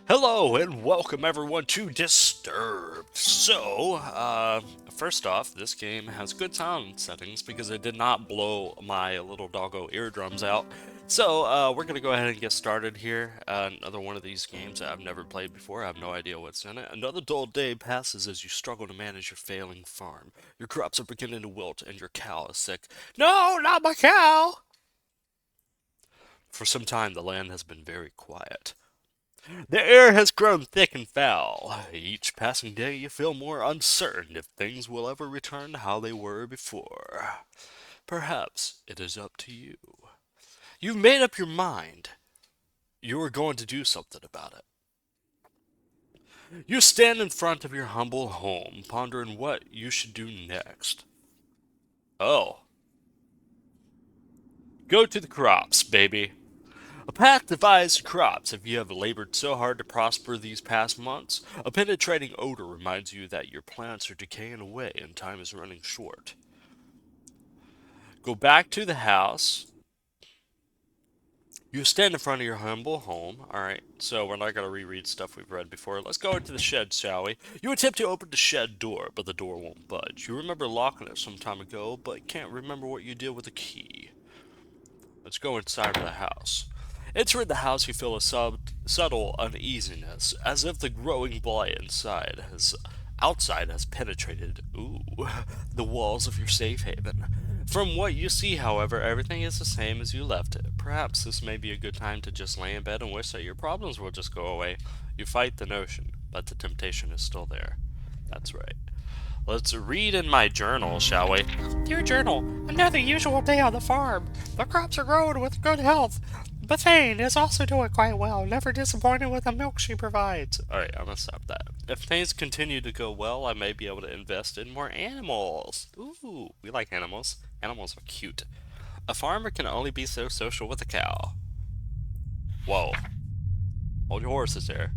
Hello and welcome everyone to Disturbed. First off, this game has good sound settings because it did not blow my little doggo eardrums out. We're gonna go ahead and get started here. Another one of these games that I've never played before. I have no idea what's in it. Another dull day passes as you struggle to manage your failing farm. Your crops are beginning to wilt and your cow is sick. No, not my cow! For some time, the land has been very quiet. The air has grown thick and foul. Each passing day you feel more uncertain if things will ever return to how they were before. Perhaps it is up to you. You've made up your mind. You are going to do something about it. You stand in front of your humble home, pondering what you should do next. Oh, go to the crops, baby. A path divides crops if you have labored so hard to prosper these past months. A penetrating odor reminds you that your plants are decaying away and time is running short. Go back to the house. You stand in front of your humble home. Alright, so we're not going to reread stuff we've read before. Let's go into the shed, shall we? You attempt to open the shed door, but the door won't budge. You remember locking it some time ago, but can't remember what you did with the key. Let's go inside of the house. Entering the house, you feel a subtle uneasiness, as if the growing blight outside has penetrated, the walls of your safe haven. From what you see, however, everything is the same as you left it. Perhaps this may be a good time to just lay in bed and wish that your problems will just go away. You fight the notion, but the temptation is still there. That's right. Let's read in my journal, shall we? Dear journal, another usual day on the farm. The crops are growing with good health. Bethane is also doing quite well, never disappointed with the milk she provides. Alright, I'm gonna stop that. If things continue to go well, I may be able to invest in more animals. Ooh, we like animals. Animals are cute. A farmer can only be so social with a cow. Whoa. Hold your horses there.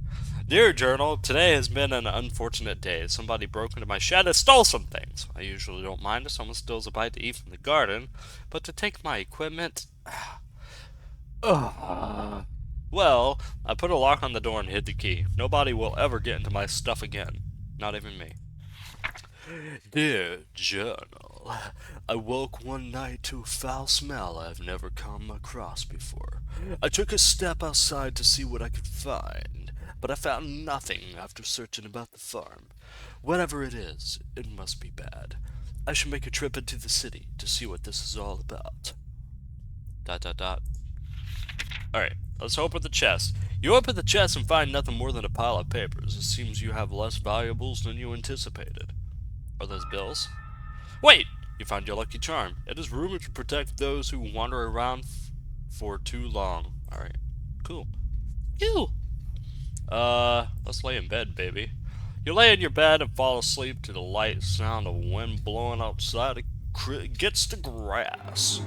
Dear Journal, today has been an unfortunate day. Somebody broke into my shed and stole some things. I usually don't mind if someone steals a bite to eat from the garden, but to take my equipment... Well, I put a lock on the door and hid the key. Nobody will ever get into my stuff again. Not even me. Dear Journal, I woke one night to a foul smell I've never come across before. I took a step outside to see what I could find, but I found nothing after searching about the farm. Whatever it is, it must be bad. I should make a trip into the city to see what this is all about. Dot dot dot. Alright, let's open the chest. You open the chest and find nothing more than a pile of papers. It seems you have less valuables than you anticipated. Are those bills? Wait! You found your lucky charm. It is rumored to protect those who wander around for too long. Alright, cool. Ew! Let's lay in bed, baby. You lay in your bed and fall asleep to the light sound of wind blowing outside against the grass.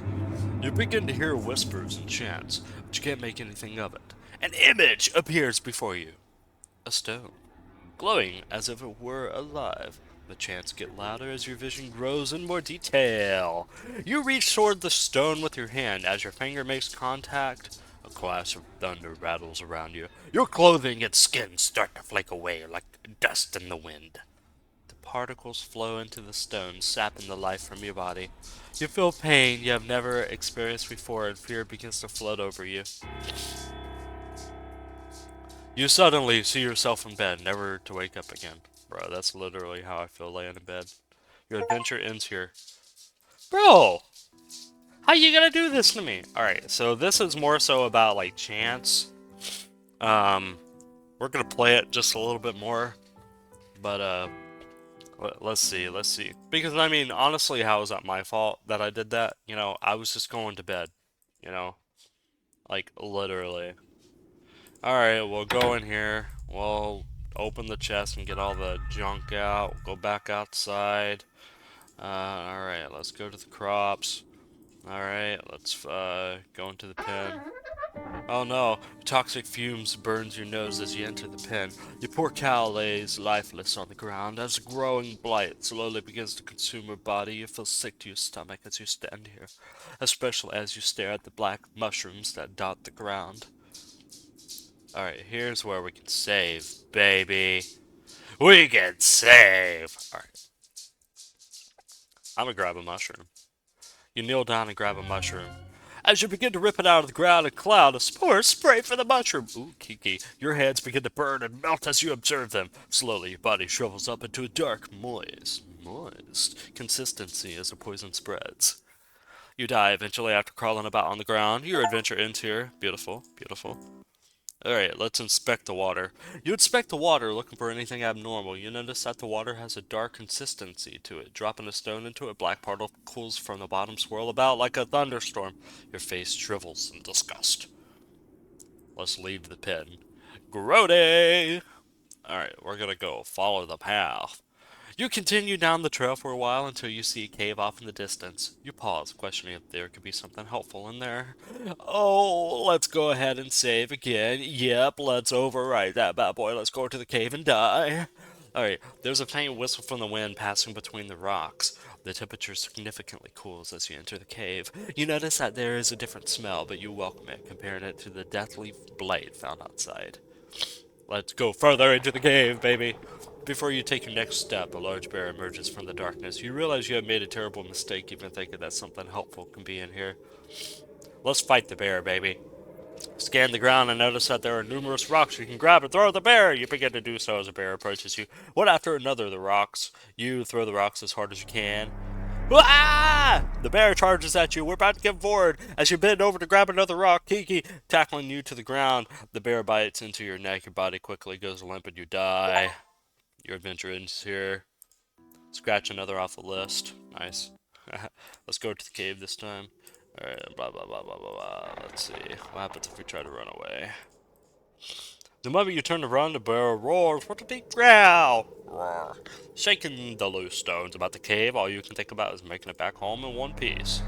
You begin to hear whispers and chants, but you can't make anything of it. An image appears before you. A stone, glowing as if it were alive. The chants get louder as your vision grows in more detail. You reach toward the stone with your hand. As your finger makes contact, a clash of thunder rattles around you. Your clothing and skin start to flake away like dust in the wind. The particles flow into the stone, sapping the life from your body. You feel pain you have never experienced before, and fear begins to flood over you. You suddenly see yourself in bed, never to wake up again. Bro, that's literally how I feel laying in bed. Your adventure ends here. Bro! How you gonna do this to me? Alright, so this is more so about, like, chance. We're gonna play it just a little bit more. But, let's see. Because, I mean, honestly, how is that my fault that I did that? You know, I was just going to bed. You know? Like, literally. Alright, we'll go in here. We'll open the chest and get all the junk out. Go back outside. Alright, let's go to the crops. Alright, let's go into the pen. Oh no, toxic fumes burns your nose as you enter the pen. Your poor cow lays lifeless on the ground as a growing blight slowly begins to consume her body. You feel sick to your stomach as you stand here, especially as you stare at the black mushrooms that dot the ground. Alright, here's where we can save, baby. We can save! Alright, I'm gonna grab a mushroom. You kneel down and grab a mushroom. As you begin to rip it out of the ground, a cloud of spores spray for the mushroom. Ooh, Kiki. Your hands begin to burn and melt as you observe them. Slowly, your body shrivels up into a dark, moist consistency as the poison spreads. You die eventually after crawling about on the ground. Your adventure ends here. Beautiful, beautiful. Alright, let's inspect the water. You inspect the water looking for anything abnormal. You notice that the water has a dark consistency to it. Dropping a stone into it, black particles from the bottom swirl about like a thunderstorm. Your face shrivels in disgust. Let's leave the pen. Grody! Alright, we're gonna go follow the path. You continue down the trail for a while until you see a cave off in the distance. You pause, questioning if there could be something helpful in there. Oh, let's go ahead and save again. Yep, let's overwrite that bad boy. Let's go to the cave and die. Alright, there's a faint whistle from the wind passing between the rocks. The temperature significantly cools as you enter the cave. You notice that there is a different smell, but you welcome it, comparing it to the deathly blight found outside. Let's go further into the cave, baby. Before you take your next step, a large bear emerges from the darkness. You realize you have made a terrible mistake even thinking that something helpful can be in here. Let's fight the bear, baby. Scan the ground and notice that there are numerous rocks you can grab and throw at the bear. You begin to do so as the bear approaches you. One after another, the rocks. You throw the rocks as hard as you can. Ah! The bear charges at you. We're about to get forward. As you bend over to grab another rock, Kiki tackling you to the ground. The bear bites into your neck. Your body quickly goes limp and you die. Your adventure ends here. Scratch another off the list. Nice. Let's go to the cave this time. Alright, blah blah blah blah blah blah. Let's see. What happens if we try to run away? The moment you turn to run, the bear roars with a deep growl. Roar. Shaking the loose stones about the cave, all you can think about is making it back home in one piece.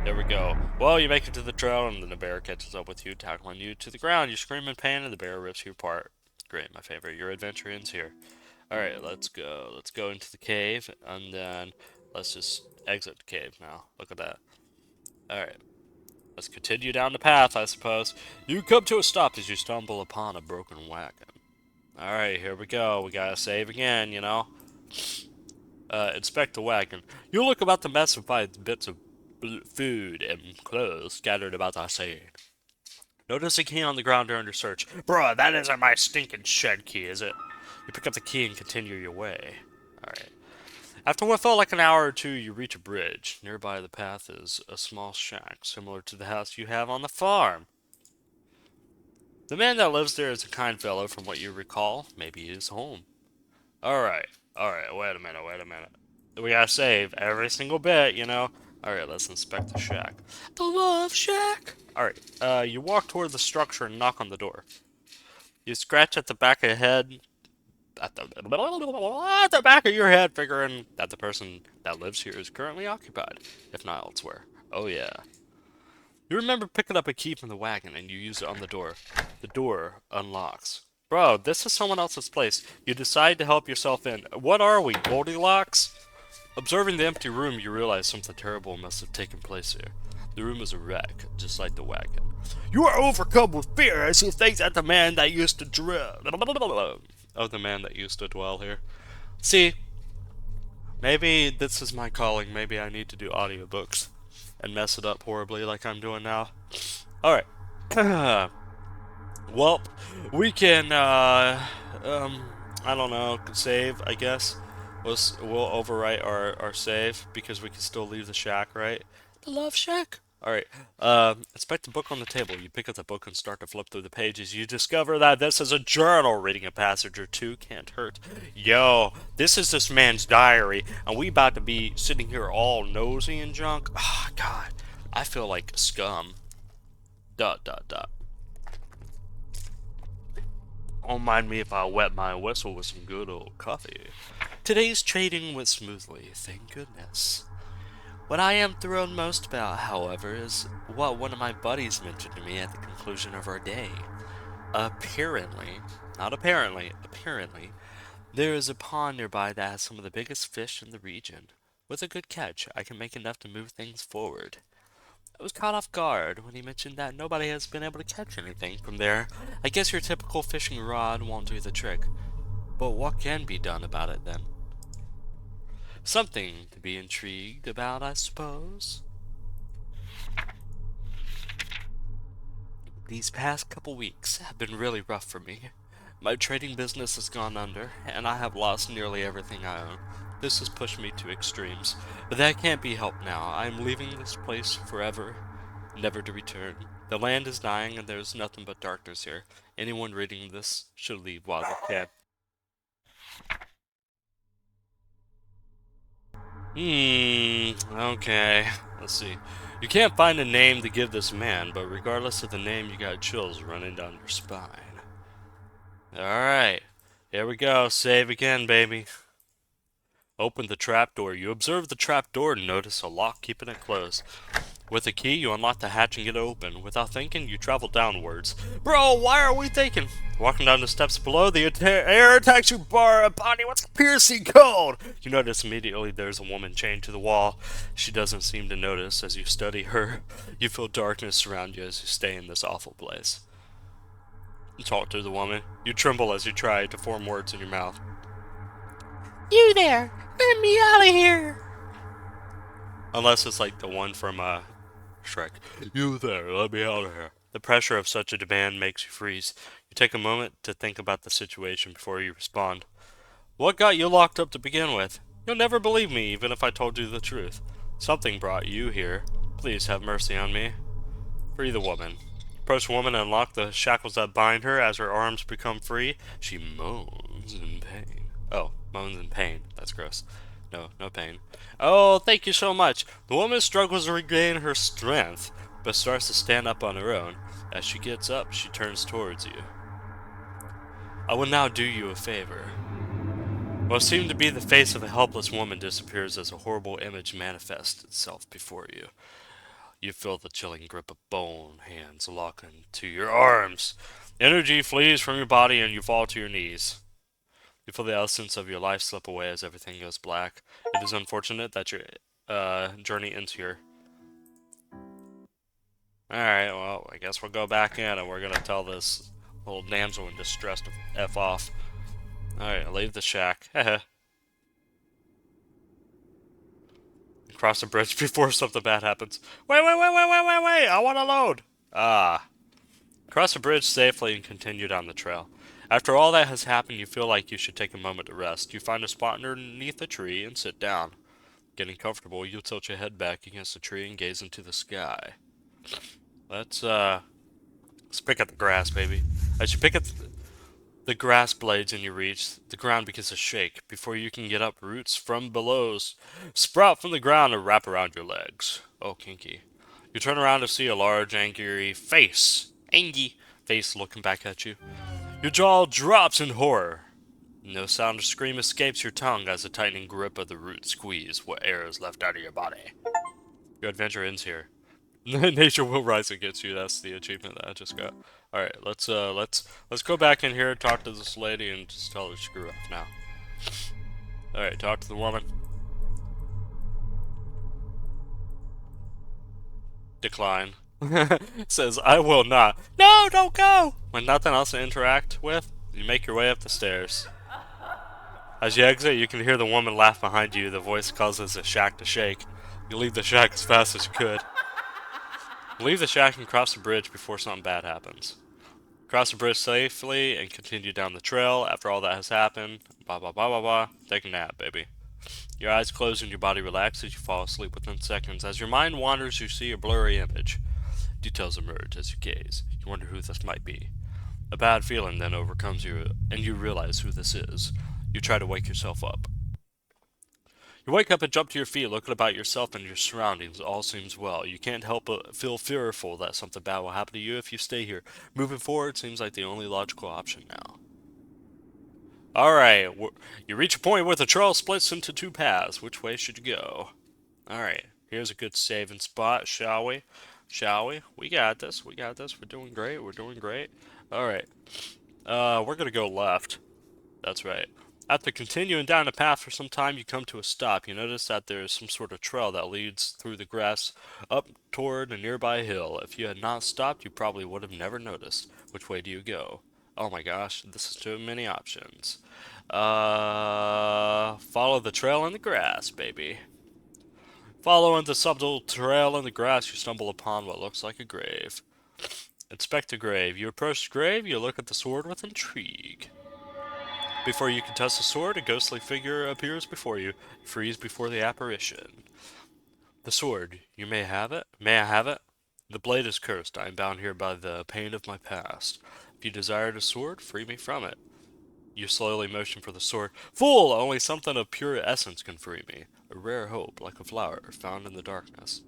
There we go. Well, you make it to the trail, and then the bear catches up with you, tackling you to the ground. You scream in pain, and the bear rips you apart. Great, my favorite. Your adventure ends here. Alright, let's go. Let's go into the cave, and then let's just exit the cave now. Look at that. Alright, let's continue down the path, I suppose. You come to a stop as you stumble upon a broken wagon. Alright, here we go. We gotta save again, you know. Inspect the wagon. You look about the mess and find bits of food and clothes scattered about the scene. Notice a key on the ground during your search. Bruh, that isn't my stinking shed key, is it? You pick up the key and continue your way. Alright. After what felt like an hour or two, you reach a bridge. Nearby the path is a small shack, similar to the house you have on the farm. The man that lives there is a kind fellow from what you recall. Maybe he is home. Alright, wait a minute. We gotta save every single bit, you know? Alright, let's inspect the shack. The Love Shack! Alright, you walk toward the structure and knock on the door. You scratch at the back of your head, at the back of your head, figuring that the person that lives here is currently occupied, if not elsewhere. Oh yeah. You remember picking up a key from the wagon and you use it on the door. The door unlocks. Bro, this is someone else's place. You decide to help yourself in. What are we, Goldilocks? Observing the empty room, you realize something terrible must have taken place here. The room is a wreck, just like the wagon. You are overcome with fear as you think that the man that used to dwell here. See, maybe this is my calling. Maybe I need to do audiobooks and mess it up horribly like I'm doing now. Alright. Well, we can, I don't know, save, I guess. We'll overwrite our save because we can still leave the shack, right? The Love Shack? Alright, inspect the book on the table. You pick up the book and start to flip through the pages. You discover that this is a journal. Reading a passage or two can't hurt. Yo, this is this man's diary, and we about to be sitting here all nosy and junk. Ah, God, I feel like scum. ... Don't mind me if I wet my whistle with some good old coffee. Today's trading went smoothly, thank goodness. What I am thrilled most about, however, is what one of my buddies mentioned to me at the conclusion of our day. Apparently, not apparently, apparently, there is a pond nearby that has some of the biggest fish in the region. With a good catch, I can make enough to move things forward. I was caught off guard when he mentioned that nobody has been able to catch anything from there. I guess your typical fishing rod won't do the trick. But what can be done about it then? Something to be intrigued about, I suppose. These past couple weeks have been really rough for me. My trading business has gone under, and I have lost nearly everything I own. This has pushed me to extremes, but that can't be helped now. I am leaving this place forever, never to return. The land is dying, and there's nothing but darkness here. Anyone reading this should leave while they can. Okay. Let's see. You can't find a name to give this man, but regardless of the name, you got chills running down your spine. Alright. Here we go. Save again, baby. Open the trapdoor. You observe the trapdoor and notice a lock keeping it closed. With a key, you unlock the hatch and get it open. Without thinking, you travel downwards. Bro, why are we thinking? Walking down the steps below, the air attacks your body. What's piercing cold? You notice immediately there's a woman chained to the wall. She doesn't seem to notice as you study her. You feel darkness surround you as you stay in this awful place. You talk to the woman. You tremble as you try to form words in your mouth. You there! Let me out of here! Unless it's like the one from Shrek. You there, let me out of here. The pressure of such a demand makes you freeze. You take a moment to think about the situation before you respond. What got you locked up to begin with? You'll never believe me even if I told you the truth. Something brought you here. Please have mercy on me. Free the woman. Approach the woman and unlock the shackles that bind her. As her arms become free, she moans in pain. Oh, moans in pain. That's gross. No pain. Oh, thank you so much. The woman struggles to regain her strength, but starts to stand up on her own. As she gets up, she turns towards you. I will now do you a favor. What seemed to be the face of a helpless woman disappears as a horrible image manifests itself before you. You feel the chilling grip of bone hands lock into your arms. Energy flees from your body and you fall to your knees. You feel the essence of your life slip away as everything goes black. It is unfortunate that your journey ends here. Alright, well, I guess we'll go back in and we're gonna tell this little damsel in distress to F off. Alright, leave the shack. Heh. Cross the bridge before something bad happens. Wait, I wanna load! Ah. Cross the bridge safely and continue down the trail. After all that has happened, you feel like you should take a moment to rest. You find a spot underneath a tree and sit down. Getting comfortable, you tilt your head back against the tree and gaze into the sky. Let's pick at the grass, baby. As you pick at the grass blades in your reach, the ground begins to shake. Before you can get up, roots from below sprout from the ground and wrap around your legs. Oh, kinky. You turn around to see a large, angry face looking back at you. Your jaw drops in horror. No sound or scream escapes your tongue as the tightening grip of the root squeeze what air is left out of your body. Your adventure ends here. Nature will rise against you. That's the achievement that I just got. All right, let's go back in here, talk to this lady, and just tell her to screw off now. All right, talk to the woman. Decline. Says, I will not. No, don't go! With nothing else to interact with, you make your way up the stairs. As you exit, you can hear the woman laugh behind you. The voice causes the shack to shake. You leave the shack as fast as you could. Leave the shack and cross the bridge before something bad happens. Cross the bridge safely and continue down the trail. After all that has happened, take a nap, baby. Your eyes close and your body relaxes. You fall asleep within seconds. As your mind wanders, you see a blurry image. Details emerge as you gaze. You wonder who this might be. A bad feeling then overcomes you, and you realize who this is. You try to wake yourself up. You wake up and jump to your feet, looking about yourself and your surroundings. All seems well. You can't help but feel fearful that something bad will happen to you if you stay here. Moving forward seems like the only logical option now. Alright, you reach a point where the trail splits into two paths. Which way should you go? Alright, here's a good saving spot, shall we? Shall we? We got this, we got this. We're doing great, we're doing great. Alright, we're gonna go left. That's right. After continuing down the path for some time, you come to a stop. You notice that there is some sort of trail that leads through the grass up toward a nearby hill. If you had not stopped, you probably would have never noticed. Which way do you go? Oh my gosh, this is too many options. Follow the trail in the grass, baby. Following the subtle trail in the grass, you stumble upon what looks like a grave. Inspect the grave. You approach the grave, you look at the sword with intrigue. Before you can touch the sword, a ghostly figure appears before you. Freeze before the apparition. The sword. You may have it? May I have it? The blade is cursed. I am bound here by the pain of my past. If you desire the sword, free me from it. You slowly motion for the sword. Fool! Only something of pure essence can free me. A rare hope, like a flower, found in the darkness.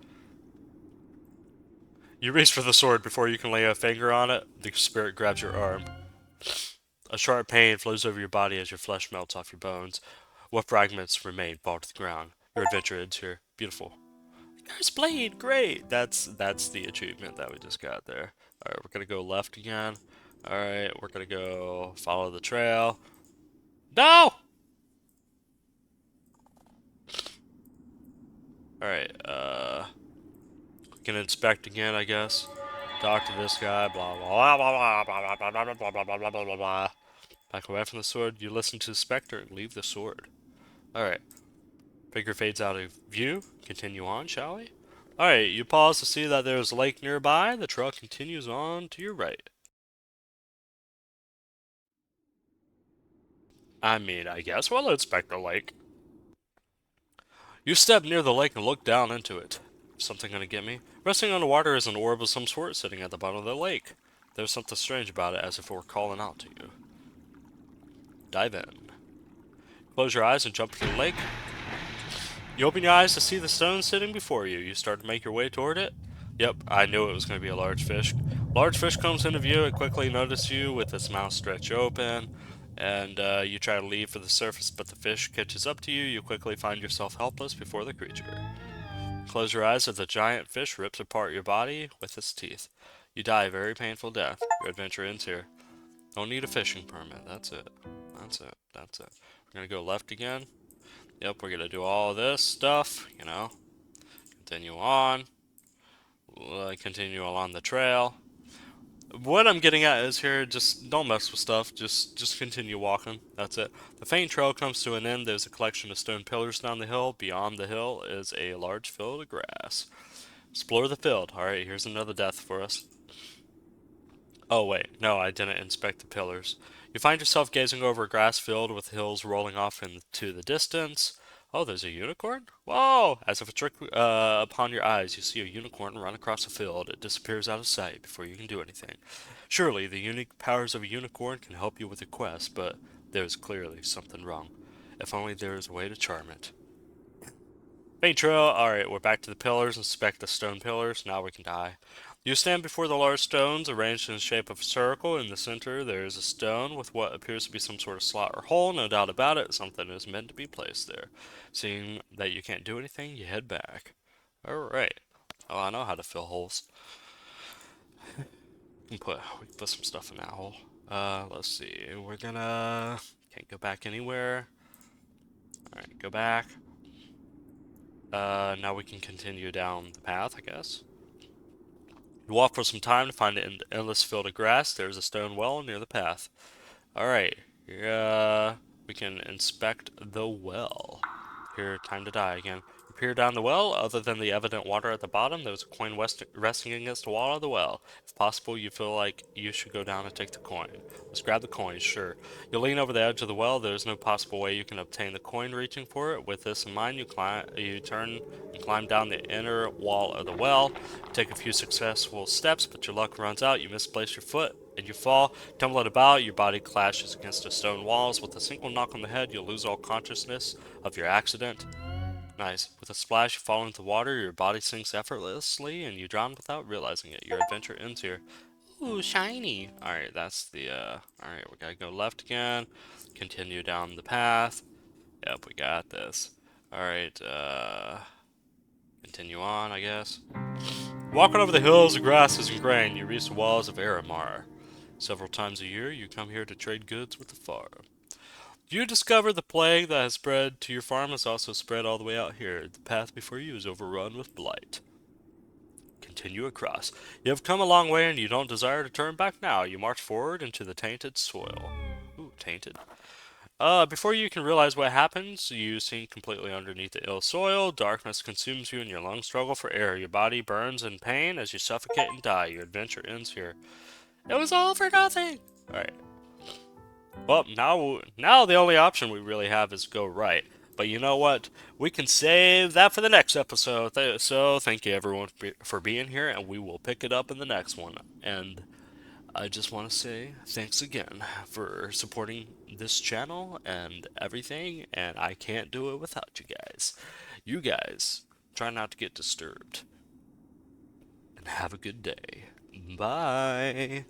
You reach for the sword before you can lay a finger on it. The spirit grabs your arm. A sharp pain flows over your body as your flesh melts off your bones. What fragments remain fall to the ground. Your adventure ends here. Beautiful. Cursed blade, great. That's the achievement that we just got there. All right, we're gonna go left again. All right, we're gonna go follow the trail. No. All right, we can inspect again, I guess. Talk to this guy. Blah blah blah blah blah blah blah blah blah blah blah blah blah blah blah. Back away from the sword. You listen to the specter and leave the sword. All right. Figure fades out of view. Continue on, shall we? Alright, you pause to see that there's a lake nearby. The trail continues on to your right. I guess we'll inspect the lake. You step near the lake and look down into it. Something gonna get me? Resting on the water is an orb of some sort sitting at the bottom of the lake. There's something strange about it, as if it were calling out to you. Dive in. Close your eyes and jump into the lake. You open your eyes to see the stone sitting before you. You start to make your way toward it. Yep, I knew it was going to be a large fish. Large fish comes into view. It quickly notices you with its mouth stretched open. And you try to leave for the surface, but the fish catches up to you. You quickly find yourself helpless before the creature. Close your eyes as the giant fish rips apart your body with its teeth. You die a very painful death. Your adventure ends here. Don't need a fishing permit. That's it. That's it. That's it. We're going to go left again. Yep, we're gonna do all this stuff, you know. Continue on. Continue along the trail. What I'm getting at is here, just don't mess with stuff. Just continue walking. That's it. The faint trail comes to an end. There's a collection of stone pillars down the hill. Beyond the hill is a large field of grass. Explore the field. Alright, here's another death for us. Oh wait, no, I didn't inspect the pillars. You find yourself gazing over a grass field with hills rolling off into the distance. Oh, there's a unicorn? Whoa! As if a trick upon your eyes, you see a unicorn run across the field. It disappears out of sight before you can do anything. Surely, the unique powers of a unicorn can help you with a quest, but there's clearly something wrong. If only there is a way to charm it. Faint trail. Alright, we're back to the pillars. Inspect the stone pillars. Now we can die. You stand before the large stones arranged in the shape of a circle. In the center, there is a stone with what appears to be some sort of slot or hole. No doubt about it, something is meant to be placed there. Seeing that you can't do anything, you head back. Alright. Oh, I know how to fill holes. We can put some stuff in that hole. Let's see. We're gonna... Can't go back anywhere. Alright, go back. Now we can continue down the path, I guess. You walk for some time to find an endless field of grass. There's a stone well near the path. Alright, we can inspect the well. Here, time to die again. You peer down the well. Other than the evident water at the bottom, there's a coin resting against the wall of the well. If possible, you feel like you should go down and take the coin. Let's grab the coin, sure. You lean over the edge of the well. There's no possible way you can obtain the coin reaching for it. With this in mind, you turn and climb down the inner wall of the well. You take a few successful steps, but your luck runs out. You misplace your foot and you fall, tumbling about. Your body clashes against the stone walls. With a single knock on the head, you lose all consciousness of your accident. Nice. With a splash, you fall into the water. Your body sinks effortlessly, and you drown without realizing it. Your adventure ends here. Ooh, shiny. Alright, that's the, Alright, we gotta go left again. Continue down the path. Yep, we got this. Alright, continue on, I guess. Walking over the hills of grasses and grain, you reach the walls of Aramar. Several times a year, you come here to trade goods with the farm. You discover the plague that has spread to your farm has also spread all the way out here. The path before you is overrun with blight. Continue across. You have come a long way and you don't desire to turn back now. You march forward into the tainted soil. Ooh, tainted. Before you can realize what happens, you sink completely underneath the ill soil. Darkness consumes you and your lungs struggle for air. Your body burns in pain as you suffocate and die. Your adventure ends here. It was all for nothing! Alright. Well, now the only option we really have is go right. But you know what? We can save that for the next episode. So thank you everyone for being here, and we will pick it up in the next one. And I just want to say thanks again for supporting this channel and everything, and I can't do it without you guys. You guys, try not to get disturbed, and have a good day. Bye.